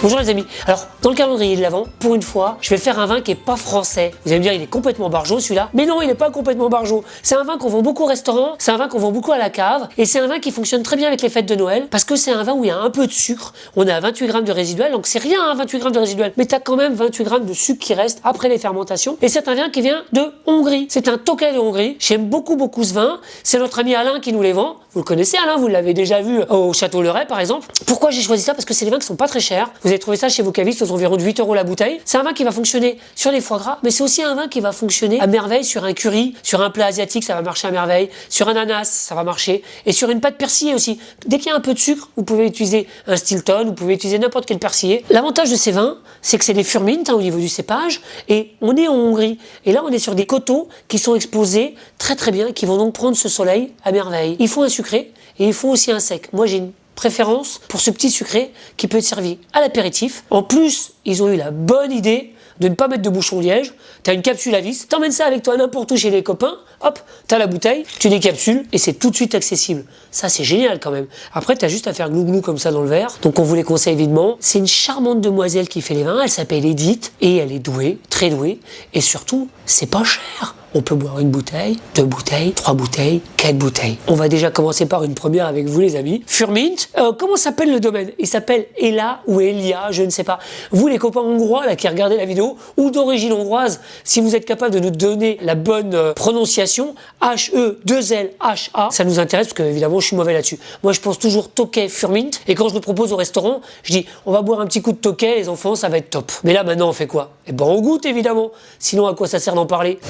Bonjour les amis, alors dans le calendrier de l'Avent, pour une fois, je vais faire un vin qui est pas français. Vous allez me dire, il est complètement barjot celui-là. Mais non, il n'est pas complètement barjot. C'est un vin qu'on vend beaucoup au restaurant, c'est un vin qu'on vend beaucoup à la cave, et c'est un vin qui fonctionne très bien avec les fêtes de Noël, parce que c'est un vin où il y a un peu de sucre. On est à 28 grammes de résiduel, donc c'est rien à 28 grammes de résiduel, mais tu as quand même 28 grammes de sucre qui reste après les fermentations. Et c'est un vin qui vient de Hongrie. C'est un Tokaj de Hongrie. J'aime beaucoup ce vin. C'est notre ami Alain qui nous les vend. Vous le connaissez Alain, vous l'avez déjà vu au Château Leray par exemple. Pourquoi j'ai choisi ça? Parce que c'est des vins qui sont pas très chers. Vous allez trouver ça chez vos cavistes aux environs de 8 € la bouteille. C'est un vin qui va fonctionner sur les foie gras, mais c'est aussi un vin qui va fonctionner à merveille sur un curry, sur un plat asiatique, ça va marcher à merveille, sur un ananas, ça va marcher, et sur une pâte persillée aussi. Dès qu'il y a un peu de sucre, vous pouvez utiliser un Stilton, vous pouvez utiliser n'importe quel persillé. L'avantage de ces vins, c'est que c'est des furmint au niveau du cépage, et on est en Hongrie. Et là, on est sur des coteaux qui sont exposés très bien, qui vont donc prendre ce soleil à merveille. Il faut un sucré, et il faut aussi un sec. Moi, j'ai une préférence pour ce petit sucré qui peut être servi à l'apéritif. En plus, ils ont eu la bonne idée de ne pas mettre de bouchon liège. Tu as une capsule à vis, t'emmènes ça avec toi n'importe où chez les copains, hop, tu as la bouteille, tu décapsules et c'est tout de suite accessible. Ça, c'est génial quand même. Après, tu as juste à faire glou-glou comme ça dans le verre. Donc, on vous les conseille évidemment. C'est une charmante demoiselle qui fait les vins. Elle s'appelle Edith et elle est douée, très douée. Et surtout, c'est pas cher. On peut boire une bouteille, 2 bouteilles, 3 bouteilles, 4 bouteilles. On va déjà commencer par une première avec vous les amis. Furmint, comment s'appelle le domaine? Il s'appelle Ela ou Elia, je ne sais pas. Vous les copains hongrois là qui regardez la vidéo ou d'origine hongroise, si vous êtes capable de nous donner la bonne prononciation, H-E-2-L-H-A, ça nous intéresse parce que évidemment je suis mauvais là-dessus. Moi je pense toujours Tokaj Furmint et quand je le propose au restaurant, je dis on va boire un petit coup de Tokaj les enfants, ça va être top. Mais là maintenant on fait quoi? Eh ben on goûte évidemment. Sinon à quoi ça sert d'en parler?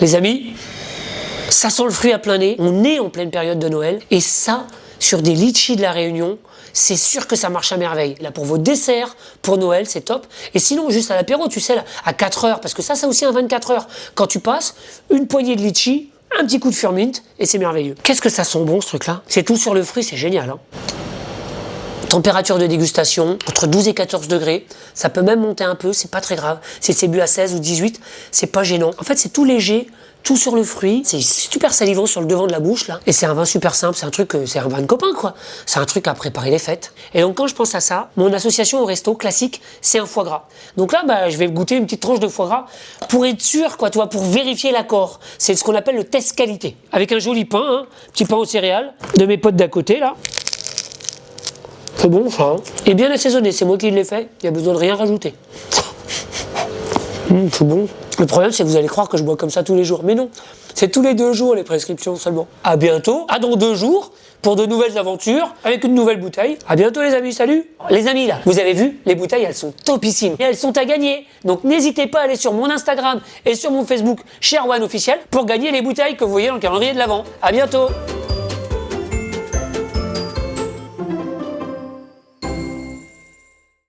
Les amis, ça sent le fruit à plein nez, on est en pleine période de Noël, et ça, sur des litchis de la Réunion, c'est sûr que ça marche à merveille. Là, pour vos desserts, pour Noël, c'est top. Et sinon, juste à l'apéro, tu sais, là, à 4 heures, parce que ça aussi un 24 heures. Quand tu passes, une poignée de litchi, un petit coup de furmint, et c'est merveilleux. Qu'est-ce que ça sent bon, ce truc-là? C'est tout sur le fruit, c'est génial, hein. Température de dégustation, entre 12 et 14 degrés. Ça peut même monter un peu, c'est pas très grave. Si c'est bu à 16 ou 18, c'est pas gênant. En fait, c'est tout léger, tout sur le fruit. C'est super salivant sur le devant de la bouche, là. Et c'est un vin super simple, c'est un truc, c'est un vin de copain, quoi. C'est un truc à préparer les fêtes. Et donc, quand je pense à ça, mon association au resto classique, c'est un foie gras. Donc là, bah, je vais goûter une petite tranche de foie gras pour être sûr, quoi, tu vois, pour vérifier l'accord. C'est ce qu'on appelle le test qualité. Avec un joli pain, hein, petit pain aux céréales, de mes potes d'à côté, là. C'est bon ça, hein. Et bien assaisonné, c'est moi qui l'ai fait, il n'y a besoin de rien rajouter. C'est bon. Le problème c'est que vous allez croire que je bois comme ça tous les jours, mais non, c'est tous les 2 jours les prescriptions seulement. À bientôt, à dans 2 jours, pour de nouvelles aventures, avec une nouvelle bouteille. À bientôt les amis, salut. Les amis là, vous avez vu, les bouteilles elles sont topissimes, et elles sont à gagner. Donc n'hésitez pas à aller sur mon Instagram et sur mon Facebook, Sherwan Officiel, pour gagner les bouteilles que vous voyez dans le calendrier de l'Avent. À bientôt.